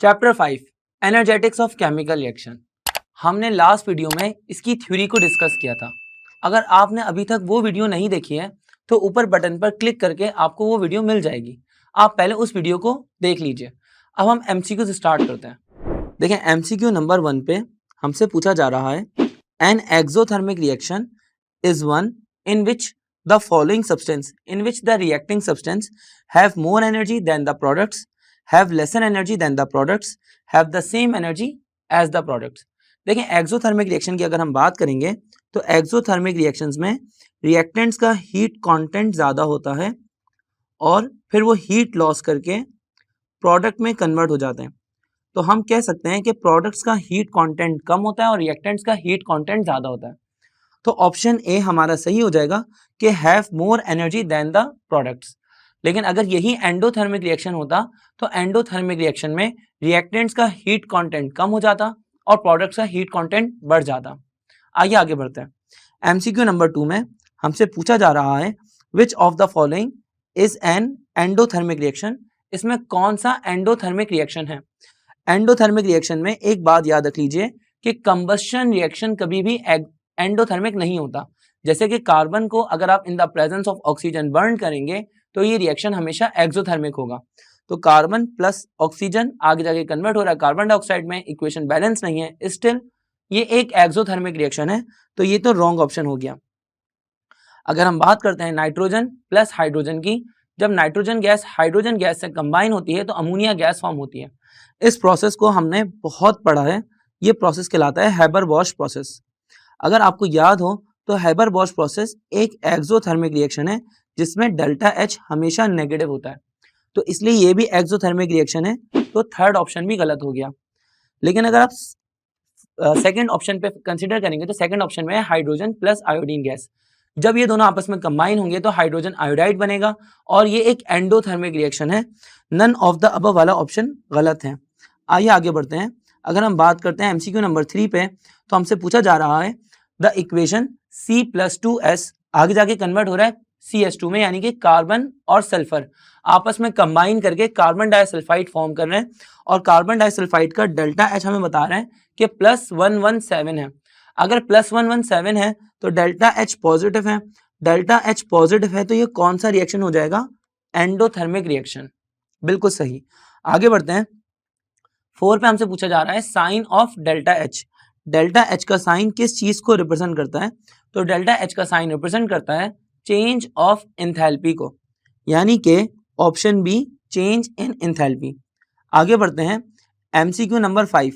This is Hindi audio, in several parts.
Chapter 5 energetics of chemical reaction. हमने लास्ट वीडियो में इसकी थ्योरी को डिस्कस किया था। अगर आपने अभी तक वो वीडियो नहीं देखी है तो ऊपर बटन पर क्लिक करके आपको वो वीडियो मिल जाएगी। आप पहले उस वीडियो को देख लीजिए। अब हम एमसीक्यू से स्टार्ट करते हैं। देखें, एमसीक्यू नंबर 1 पे हमसे पूछा जा रहा है, an exothermic reaction is one in which the following substance in which the reacting substance have more energy than the products, have lesser energy than the products, have the same energy as the products। देखें, एक्सोथर्मिक रिएक्शन की अगर हम बात करेंगे तो एक्सोथर्मिक रिएक्शंस में रिएक्टेंट्स का हीट कंटेंट ज़्यादा होता है और फिर वो हीट लॉस करके प्रोडक्ट में कन्वर्ट हो जाते हैं। तो हम कह सकते हैं कि प्रोडक्ट्स का हीट कंटेंट कम होता है और रिएक्टेंट्स का हीट कंटेंट ज़्यादा होता है। तो ऑप्शन ए हमारा सही हो जाएगा कि have more energy than the products. लेकिन अगर यही एंडोथर्मिक रिएक्शन होता तो एंडोथर्मिक रिएक्शन में रिएक्टेंट्स का हीट कंटेंट कम हो जाता और प्रोडक्ट्स का हीट कंटेंट बढ़ जाता। आइए आगे बढ़ते हैं। एमसीक्यू नंबर 2 में हमसे पूछा जा रहा है, which of the following is an endothermic reaction. इसमें कौन सा एंडोथर्मिक रिएक्शन है। एंडोथर्मिक रिएक्शन में एक बात याद रख लीजिए कि कंबस्शन रिएक्शन कभी भी एंडोथर्मिक नहीं होता। जैसे कि कार्बन को अगर आप in the presence of oxygen burn करेंगे तो ये रिएक्शन हमेशा एक्सोथर्मिक होगा। तो कार्बन प्लस ऑक्सीजन आगे जाके कन्वर्ट हो रहा है कार्बन डाइऑक्साइड में, इक्वेशन बैलेंस नहीं है, स्टिल ये एक एक्सोथर्मिक रिएक्शन है। तो ये तो रॉन्ग ऑप्शन हो गया। अगर हम बात करते हैं नाइट्रोजन प्लस हाइड्रोजन की, जब नाइट्रोजन गैस हाइड्रोजन गैस से कंबाइन होती है तो अमोनिया गैस फॉर्म होती है। इस प्रोसेस को हमने बहुत पढ़ा है। ये प्रोसेस कहलाता है हैबर-बॉश प्रोसेस। अगर आपको याद हो तो हैबर-बॉश प्रोसेस एक एक्सोथर्मिक रिएक्शन है जिसमें डेल्टा एच हमेशा नेगेटिव होता है। तो इसलिए ये भी एक्सोथर्मिक रिएक्शन है। तो थर्ड ऑप्शन भी गलत हो गया। लेकिन अगर आप सेकंड ऑप्शन पे कंसीडर करेंगे तो सेकंड ऑप्शन में है हाइड्रोजन प्लस आयोडीन गैस। जब ये दोनों आपस में कंबाइन होंगे तो हाइड्रोजन आयोडाइड बनेगा और ये एक एंडोथर्मिक रिएक्शन है। नन ऑफ द अबव वाला ऑप्शन गलत है। आइए आगे बढ़ते हैं। अगर हम बात करते हैं एमसीक्यू नंबर 3 पे तो हमसे पूछा जा रहा है, द इक्वेशन C+2S आगे जाके कन्वर्ट हो रहा है CS2 में, यानी कि कार्बन और सल्फर आपस में कंबाइन करके कार्बन डाइसल्फाइड फॉर्म कर रहे हैं और कार्बन डाइसल्फाइड का डेल्टा H हमें बता रहे हैं कि +117 है। अगर +117 है तो डेल्टा H पॉजिटिव है। डेल्टा H पॉजिटिव है तो ये कौन सा रिएक्शन हो जाएगा, एंडोथर्मिक रिएक्शन। बिल्कुल सही। आगे बढ़ते हैं। 4 पे हमसे पूछा जा रहा है sign of delta H। Delta H का साइन किस चीज को रिप्रेजेंट करता है। तो डेल्टा H का साइन रिप्रेजेंट करता है चेंज ऑफ एंथैल्पी को, यानी कि option B change in enthalpy. आगे बढ़ते हैं। MCQ number 5,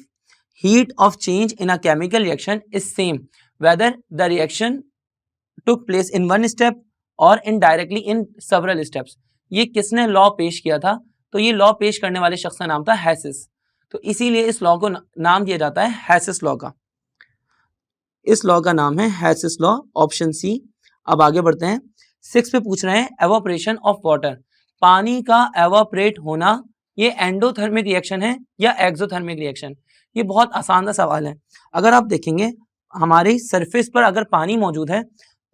heat of change in a chemical reaction is same whether the reaction took place in one step और इनडायरेक्टली इन सेवरल स्टेप्स। ये किसने लॉ पेश किया था। तो ये लॉ पेश करने वाले शख्स का नाम था हैसिस। तो इसीलिए इस लॉ को नाम दिया जाता है हैसिस लॉ का। इस लॉ का नाम है हैसिस लॉ, ऑप्शन सी। अब आगे बढ़ते हैं। 6 पे पूछ रहे हैं एवापोरेशन ऑफ वाटर। पानी का एवापोरेट होना ये एंडोथर्मिक रिएक्शन है या एक्सोथर्मिक रिएक्शन। ये बहुत आसान सा सवाल है। अगर आप देखेंगे हमारे सरफेस पर अगर पानी मौजूद है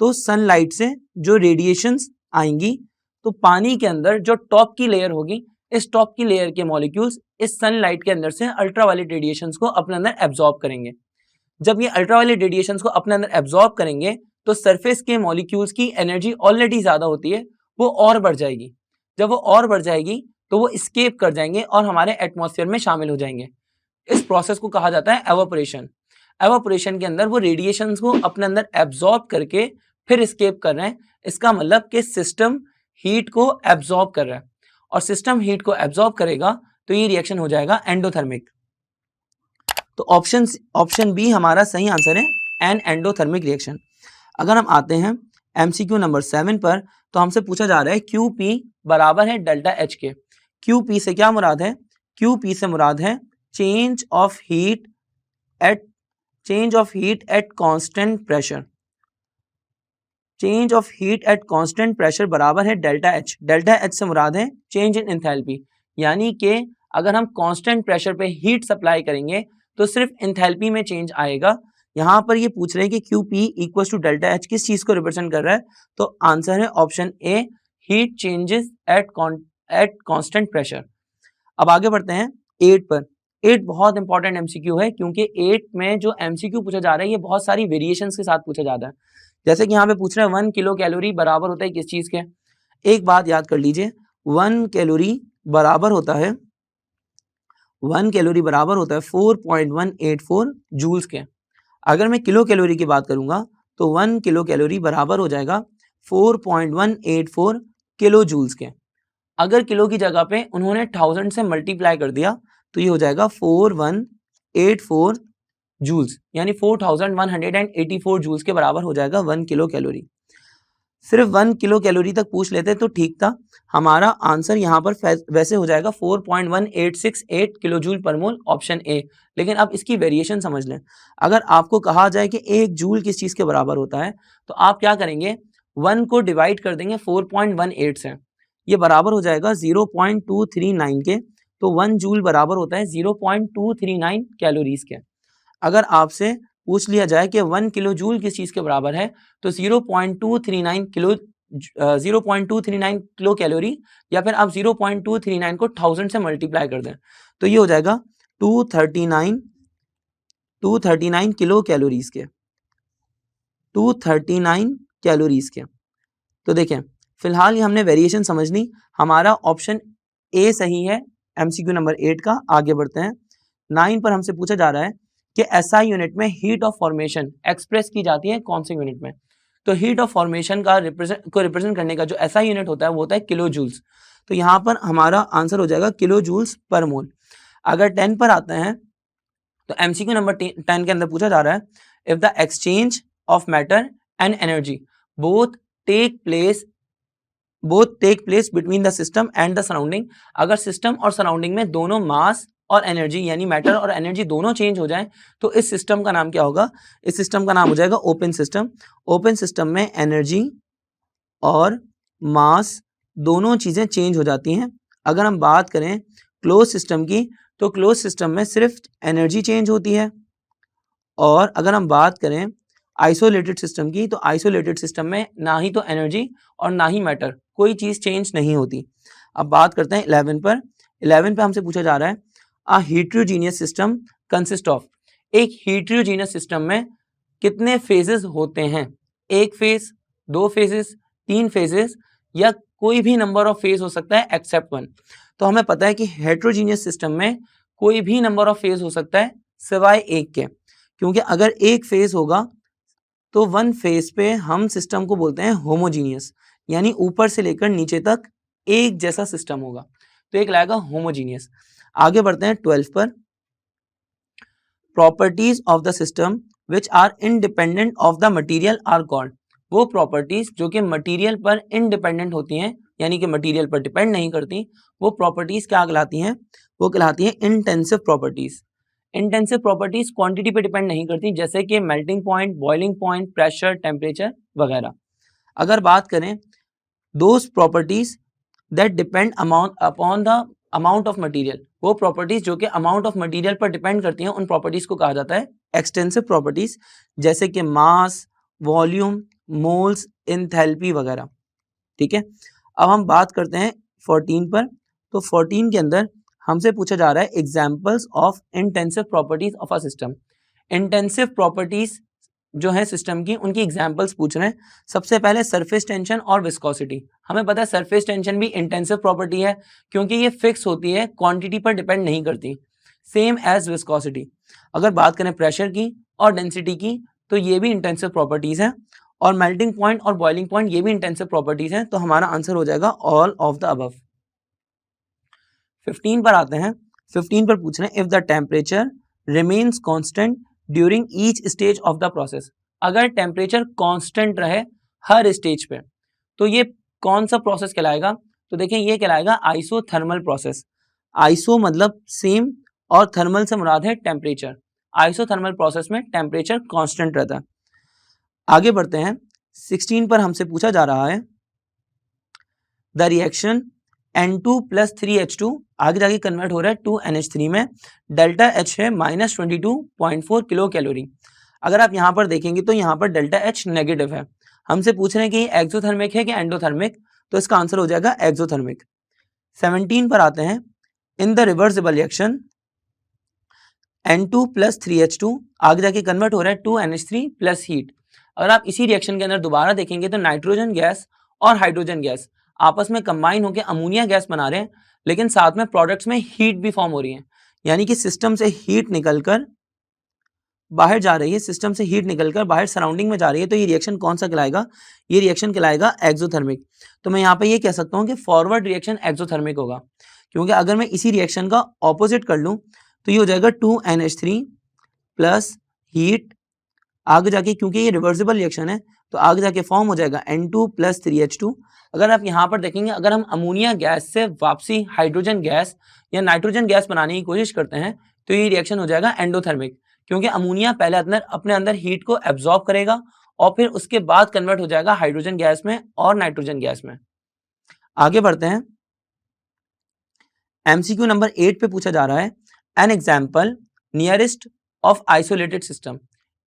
तो सनलाइट से जो रेडिएशंस आएंगी तो पानी के अंदर जो टॉप की लेयर होगी, इस टॉप की लेयर के मॉलिक्यूल्स इस सनलाइट के अंदर से अल्ट्रावायलेट रेडिएशंस को अपने अंदर एब्जॉर्ब करेंगे। जब ये अल्ट्रावायलेट रेडिएशंस को अपने अंदर एब्जॉर्ब करेंगे तो सरफेस के मॉलिक्यूल्स की एनर्जी ऑलरेडी ज्यादा होती है, वो और बढ़ जाएगी। जब वो और बढ़ जाएगी तो वो एस्केप कर जाएंगे और हमारे एटमॉस्फेयर में शामिल हो जाएंगे। इस प्रोसेस को कहा जाता है एवापोरेशन। एवापोरेशन के अंदर वो रेडिएशंस को अपने अंदर एब्जॉर्ब करके फिर एस्केप कर रहे हैं। इसका मतलब कि सिस्टम हीट को एब्जॉर्ब कर रहा है और सिस्टम हीट को एब्जॉर्ब करेगा तो ये रिएक्शन हो जाएगा एंडोथर्मिक। तो ऑप्शन बी हमारा सही आंसर है, एन एंडोथर्मिक रिएक्शन। अगर हम आते हैं एमसीक्यू नंबर 7 पर तो हमसे पूछा जा रहा है QP बराबर है डेल्टा H के। QP से क्या मुराद है। QP से मुराद है change of heat at constant pressure. Change of heat at constant pressure बराबर है डेल्टा H। डेल्टा H से मुराद है चेंज इन एंथैल्पी, यानी कि अगर हम कांस्टेंट प्रेशर पे हीट सप्लाई करेंगे तो सिर्फ एंथैल्पी में चेंज आएगा। यहाँ पर ये पूछ रहे हैं कि QP equal to delta H किस चीज को रिप्रेजेंट कर रहा है। तो आंसर है option A, heat changes at constant pressure. अब आगे बढ़ते हैं 8 पर। 8 बहुत इंपॉर्टेंट एमसीक्यू है क्योंकि 8 में जो एमसीक्यू पूछा जा रहा है ये बहुत सारी वेरिएशंस के साथ पूछा जाता है। जैसे कि यहाँ पे पूछ रहा है 1 किलो कैलोरी बराबर होता है किस चीज के। एक बात याद कर लीजिए, 1 कैलोरी बराबर होता है 4.184 जूल्स के। अगर मैं किलो कैलोरी की बात करूंगा तो 1 किलो कैलोरी बराबर हो जाएगा 4.184 किलो जूल्स के। अगर किलो की जगह पे उन्होंने 1000 से मल्टीप्लाई कर दिया तो ये हो जाएगा 4184 जूल्स, यानी 4184 जूल्स के बराबर हो जाएगा 1 किलो कैलोरी। सिर्फ 1 किलो कैलोरी तक पूछ लेते तो ठीक था, हमारा आंसर यहाँ पर वैसे हो जाएगा 4.1868 किलो जूल पर मोल, ऑप्शन ए। लेकिन अब इसकी वेरिएशन समझ लें। अगर आपको कहा जाए कि 1 जूल किस चीज़ के बराबर होता है तो आप क्या करेंगे, 1 को डिवाइड कर देंगे 4.18 से, ये बराबर हो जाएगा 0.239 के। तो 1 जूल बराबर होता है 0.239 कैलोरीज के। अगर आपसे पूछ लिया जाए कि 1 किलो जूल किस चीज़ के बराबर है तो 0.239 किलो कैलोरी, या फिर आप 0.239 को 1000 से मल्टीप्लाई कर दें तो ये हो जाएगा 239 किलो कैलोरीज के, 239 कैलोरीज के। तो देखें फिलहाल ये हमने वेरिएशन समझनी, हमारा ऑप्शन ए सही है एमसीक्यू नंबर 8 का। आगे बढ़ते हैं। 9 पर हमसे पूछा जा रहा है कि एसआई यूनिट में हीट ऑफ फॉर्मेशन एक्सप्रेस की जाती है कौन से यूनिट में। तो हीट ऑफ फॉर्मेशन का रिप्रेजेंट करने का जो एसआई यूनिट होता है वो होता है किलो जूल्स। तो यहाँ पर हमारा आंसर हो जाएगा किलो जूल्स पर मोल। अगर 10 पर आते हैं तो एमसीक्यू नंबर 10 के अंदर पूछा जा रहा है if the exchange of matter and energy both take place between the system and the surrounding. अगर सिस्टम और सराउंडिंग में दोनों मास और एनर्जी यानी मैटर और एनर्जी दोनों चेंज हो जाएं तो इस सिस्टम का नाम क्या होगा, इस सिस्टम का नाम हो जाएगा ओपन सिस्टम। ओपन सिस्टम में एनर्जी और मास दोनों चीजें चेंज हो जाती हैं। अगर हम बात करें क्लोज सिस्टम की तो क्लोज सिस्टम में सिर्फ एनर्जी चेंज होती है, और अगर हम बात करें आइसोलेटेड सिस्टम की तो आइसोलेटेड सिस्टम में ना ही तो एनर्जी और ना ही मैटर, कोई चीज चेंज नहीं होती। अब बात करते हैं 11 पर। 11 पे हमसे पूछा जा रहा है अ हीट्रोजीनियस सिस्टम कंसिस्ट ऑफ। एक हीट्रोजीनियस सिस्टम में कितने फेजेस होते हैं, एक फेज, 2 फेजेस, 3 फेजेस, या कोई भी नंबर ऑफ फेज हो सकता है एक्सेप्ट 1। तो हमें पता है कि हेट्रोजीनियस सिस्टम में कोई भी नंबर ऑफ फेज हो सकता है सिवाय एक के, क्योंकि अगर एक फेज होगा तो 1 फेज पे हम सिस्टम को बोलते हैं होमोजीनियस, यानी ऊपर से लेकर नीचे तक एक जैसा सिस्टम होगा, तो एक लाएगा होमोजीनियस। आगे बढ़ते हैं 12 पर। Properties of the system which are independent of the material are called. वो प्रॉपर्टीज जो कि मटीरियल पर इंडिपेंडेंट होती हैं, यानी कि मटीरियल पर डिपेंड नहीं करती, वो प्रॉपर्टीज क्या कहलाती हैं, वो कहलाती हैं intensive properties. Intensive properties quantity पे डिपेंड नहीं करती, जैसे कि melting point, boiling point, pressure, temperature वगैरह। अगर बात करें those properties that depend upon the amount of material, वो प्रॉपर्टीज जो कि अमाउंट ऑफ मटीरियल पर डिपेंड करती हैं, उन प्रॉपर्टीज को कहा जाता है एक्सटेंसिव प्रॉपर्टीज, जैसे कि मास, वॉल्यूम, मोल्स, एंथैल्पी वगैरह। ठीक है, अब हम बात करते हैं 14 पर। तो 14 के अंदर हमसे पूछा जा रहा है examples of intensive properties of a system. Intensive properties जो है सिस्टम की, उनकी एग्जाम्पल्स पूछ रहे हैं। सबसे पहले सरफेस टेंशन और विस्कोसिटी। हमें पता है सरफेस टेंशन भी इंटेंसिव प्रॉपर्टी है क्योंकि ये फिक्स होती है, क्वांटिटी पर डिपेंड नहीं करती, सेम एज विस्कोसिटी। अगर बात करें प्रेशर की और डेंसिटी की तो ये भी इंटेंसिव प्रॉपर्टीज हैं, और मेल्टिंग पॉइंट और बॉइलिंग पॉइंट ये भी इंटेंसिव प्रॉपर्टीज हैं। तो हमारा आंसर हो जाएगा ऑल ऑफ द अबव। 15 पर आते हैं। 15 पर पूछ रहे हैं if the temperature remains constant during each stage of the process. अगर टेम्परेचर कांस्टेंट रहे हर स्टेज पे तो ये कौन सा प्रोसेस कहलाएगा, तो देखिए ये कहलाएगा आइसोथर्मल प्रोसेस। आइसो मतलब सेम और थर्मल से मुराद है टेम्परेचर। आइसोथर्मल प्रोसेस में टेम्परेचर कांस्टेंट रहता है। आगे बढ़ते हैं। 16 पर हमसे पूछा जा रहा है द रिएक्शन N2 + 3H2 आगे जाके कन्वर्ट हो रहा है 2NH3 में, डेल्टा H है -22.4 किलो कैलोरी। अगर आप यहाँ पर देखेंगे तो यहाँ पर डेल्टा H नेगेटिव है। हमसे पूछ रहे हैं कि ये एक्सोथर्मिक है कि एंडोथर्मिक, तो इसका आंसर हो जाएगा एक्सोथर्मिक। 17 पर आते हैं। In the reversible reaction N2 plus 3H2 आगे जाके कन्वर्ट हो रहा है 2NH3 प्लस हीट। अगर आप इसी रिएक्शन के अंदर दोबारा देखेंगे तो नाइट्रोजन गैस और हाइड्रोजन गैस आपस में कंबाइन होकर अमोनिया गैस बना रहे हैं, लेकिन साथ में प्रोडक्ट्स में हीट भी फॉर्म हो रही है, यानी कि सिस्टम से हीट निकलकर बाहर जा रही है, सिस्टम से हीट निकलकर बाहर सराउंडिंग में जा रही है। तो ये रिएक्शन कौन सा कहलाएगा? ये रिएक्शन कहलाएगा एक्सोथर्मिक। तो मैं यहाँ पे ये कह सकता हूँ कि फॉरवर्ड रिएक्शन एक्सोथर्मिक होगा, क्योंकि अगर मैं इसी रिएक्शन का ऑपोजिट कर लूँ तो ये हो जाएगा 2NH3 प्लस हीट, आगे जाके क्योंकि ये रिवर्सिबल रिएक्शन है तो आगे जाके फॉर्म हो जाएगा N2 प्लस 3H2। अगर आप यहाँ पर देखेंगे, अगर हम अमोनिया गैस से वापसी हाइड्रोजन गैस या नाइट्रोजन गैस बनाने की कोशिश करते हैं तो ये रिएक्शन हो जाएगा एंडोथर्मिक, क्योंकि अमोनिया पहले अपने अंदर हीट को एब्जॉर्ब करेगा और फिर उसके बाद कन्वर्ट हो जाएगा हाइड्रोजन गैस में और नाइट्रोजन गैस में। आगे बढ़ते हैं, MCQ नंबर 8 पे पूछा जा रहा है an example nearest of isolated system.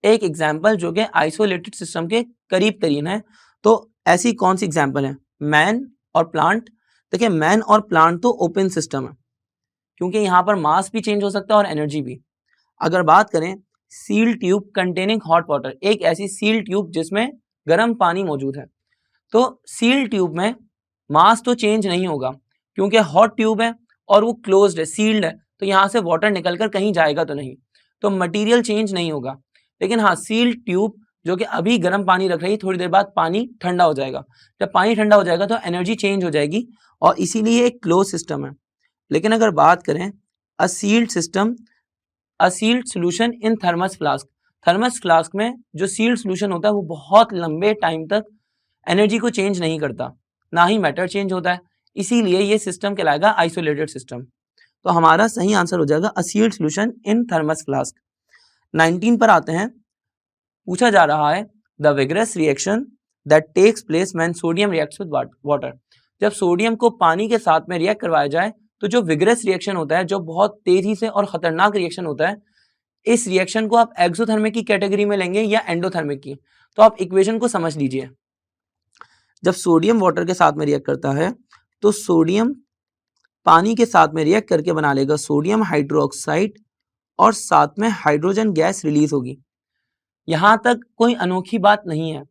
एक एग्जाम्पल जो कि आइसोलेटेड सिस्टम के करीब करीब है। तो ऐसी कौन सी एग्जाम्पल है? मैन और प्लांट। देखिए, मैन और प्लांट तो ओपन सिस्टम है, क्योंकि यहाँ पर मास भी चेंज हो सकता है और एनर्जी भी। अगर बात करें seal tube containing hot water, एक ऐसी सील ट्यूब जिसमें गर्म पानी मौजूद है, तो सील ट्यूब में मास तो चेंज नहीं होगा, क्योंकि हॉट ट्यूब है और वो क्लोज्ड है, सील्ड है, तो यहाँ से वाटर निकलकर कहीं जाएगा तो नहीं, तो मटेरियल चेंज नहीं होगा। लेकिन हाँ, सील ट्यूब जो कि अभी गर्म पानी रख रही है, थोड़ी देर बाद पानी ठंडा हो जाएगा। जब पानी ठंडा हो जाएगा तो एनर्जी चेंज हो जाएगी और इसीलिए एक क्लोज सिस्टम है। लेकिन अगर बात करें a sealed system, a sealed solution in thermos flask, thermos flask में जो सील्ड सोल्यूशन होता है वो बहुत लंबे टाइम तक एनर्जी को चेंज नहीं करता, ना ही मैटर चेंज होता है, इसीलिए ये सिस्टम कहलाएगा आइसोलेटेड सिस्टम। तो हमारा सही आंसर हो जाएगा a sealed solution in thermos flask. 19 पर आते हैं, पूछा जा रहा है the vigorous reaction that takes place when sodium reacts with water. जब सोडियम को पानी के साथ में रिएक्ट करवाया जाए तो जो विग्रस रिएक्शन होता है, जो बहुत तेजी से और खतरनाक रिएक्शन होता है, इस रिएक्शन को आप एक्सोथर्मिक की कैटेगरी में लेंगे या एंडोथर्मिक की? तो आप इक्वेशन को समझ लीजिए। जब सोडियम वाटर के साथ में रिएक्ट करता है तो सोडियम पानी के साथ में रिएक्ट करके बना लेगा सोडियम हाइड्रोक्साइड और साथ में हाइड्रोजन गैस रिलीज होगी। यहां तक कोई अनोखी बात नहीं है।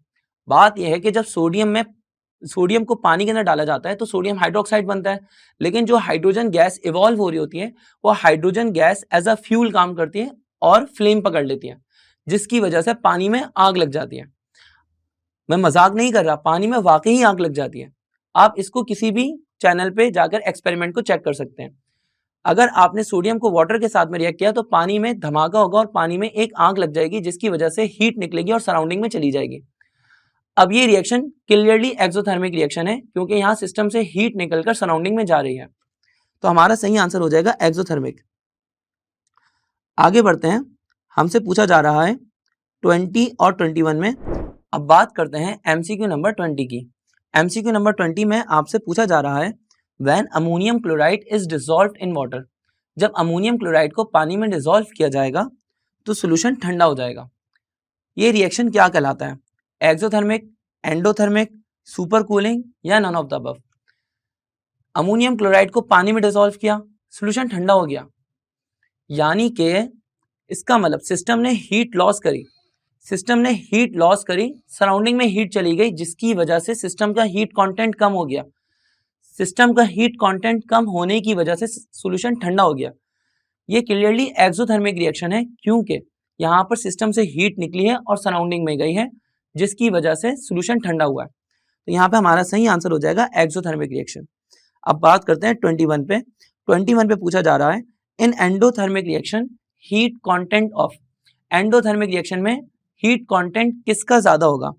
बात यह है कि जब सोडियम को पानी के अंदर डाला जाता है तो सोडियम हाइड्रोक्साइड बनता है, लेकिन जो हाइड्रोजन गैस इवॉल्व हो रही होती है वो hydrogen gas as a fuel काम करती है और फ्लेम पकड़ लेती है, जिसकी वजह से पानी में आग लग जाती है। मैं मजाक नहीं कर रहा, पानी में वाकई आग लग जाती है। आप इसको किसी भी चैनल पे जाकर एक्सपेरिमेंट को चेक कर सकते हैं। अगर आपने सोडियम को वाटर के साथ में रिएक्ट किया तो पानी में धमाका होगा और पानी में एक आग लग जाएगी, जिसकी वजह से हीट निकलेगी और सराउंडिंग में चली जाएगी। अब ये रिएक्शन क्लियरली एक्सोथर्मिक रिएक्शन है, क्योंकि यहाँ सिस्टम से हीट निकलकर सराउंडिंग में जा रही है। तो हमारा सही आंसर हो जाएगा एक्सोथर्मिक। आगे बढ़ते हैं, हमसे पूछा जा रहा है 20 और 21 में। अब बात करते हैं MCQ नंबर 20 की। MCQ नंबर 20 में आपसे पूछा जा रहा है when ammonium chloride is dissolved in water. जब अमोनियम क्लोराइड को पानी में डिसॉल्व किया जाएगा तो सोल्यूशन ठंडा हो जाएगा। ये रिएक्शन क्या कहलाता है? एक्सोथर्मिक, एंडोथर्मिक, सुपर कूलिंग या none of the above? Ammonium chloride को पानी में डिसॉल्व किया, सोल्यूशन ठंडा हो गया, यानी कि इसका मतलब सिस्टम ने हीट लॉस करी, सराउंडिंग में हीट चली गई, जिसकी वजह से सिस्टम का हीट कंटेंट कम हो गया। सिस्टम का हीट कंटेंट कम होने की वजह से सॉल्यूशन ठंडा हो गया। ये क्लियरली एक्सोथर्मिक रिएक्शन है, क्योंकि यहाँ पर सिस्टम से हीट निकली है और सराउंडिंग में गई है, जिसकी वजह से सॉल्यूशन ठंडा हुआ है। तो यहाँ पे हमारा सही आंसर हो जाएगा एक्सोथर्मिक रिएक्शन। अब बात करते हैं 21 पे। 21 पे पूछा जा रहा है in endothermic reaction heat content of. Endothermic reaction में हीट कंटेंट किसका ज्यादा होगा?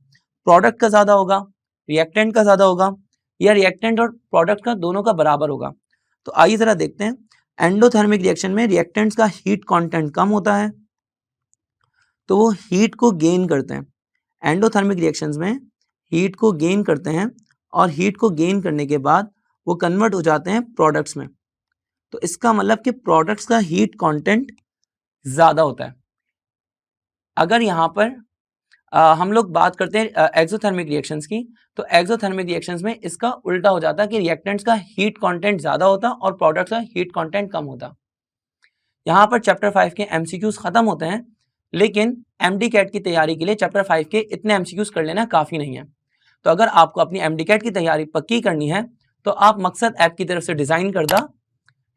प्रोडक्ट का ज्यादा होगा, रिएक्टेंट का ज्यादा होगा, या रिएक्टेंट और प्रोडक्ट का दोनों का बराबर होगा? तो आइए जरा देखते हैं। एंडोथर्मिक रिएक्शन में रिएक्टेंट्स का हीट कंटेंट कम होता है, तो वो हीट को गेन करते हैं। एंडोथर्मिक रिएक्शंस में हीट को गेन करते हैं और हीट को गेन करने के बाद वो कन्वर्ट हो जाते हैं प्रोडक्ट्स में। तो इसका मतलब कि प्रोडक्ट्स का हीट कंटेंट ज्यादा होता है। अगर यहाँ पर हम लोग बात करते हैं एक्सोथर्मिक रिएक्शंस की, तो एक्सोथर्मिक रिएक्शंस में इसका उल्टा हो जाता है कि रिएक्टेंट्स का हीट कंटेंट ज्यादा होता और प्रोडक्ट्स का हीट कंटेंट कम होता। यहाँ पर चैप्टर 5 के MCQs खत्म होते हैं, लेकिन MD कैट की तैयारी के लिए चैप्टर 5 के इतने MCQs कर लेना काफ़ी नहीं है। तो अगर आपको अपनी MD कैट की तैयारी पक्की करनी है तो आप मकसद ऐप की तरफ से डिज़ाइन करदा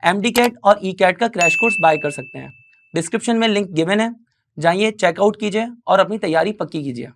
MD कैट और ई कैट का क्रैश कोर्स बाय कर सकते हैं। डिस्क्रिप्शन में लिंक गिवन है, जाइए चेकआउट कीजिए और अपनी तैयारी पक्की कीजिए।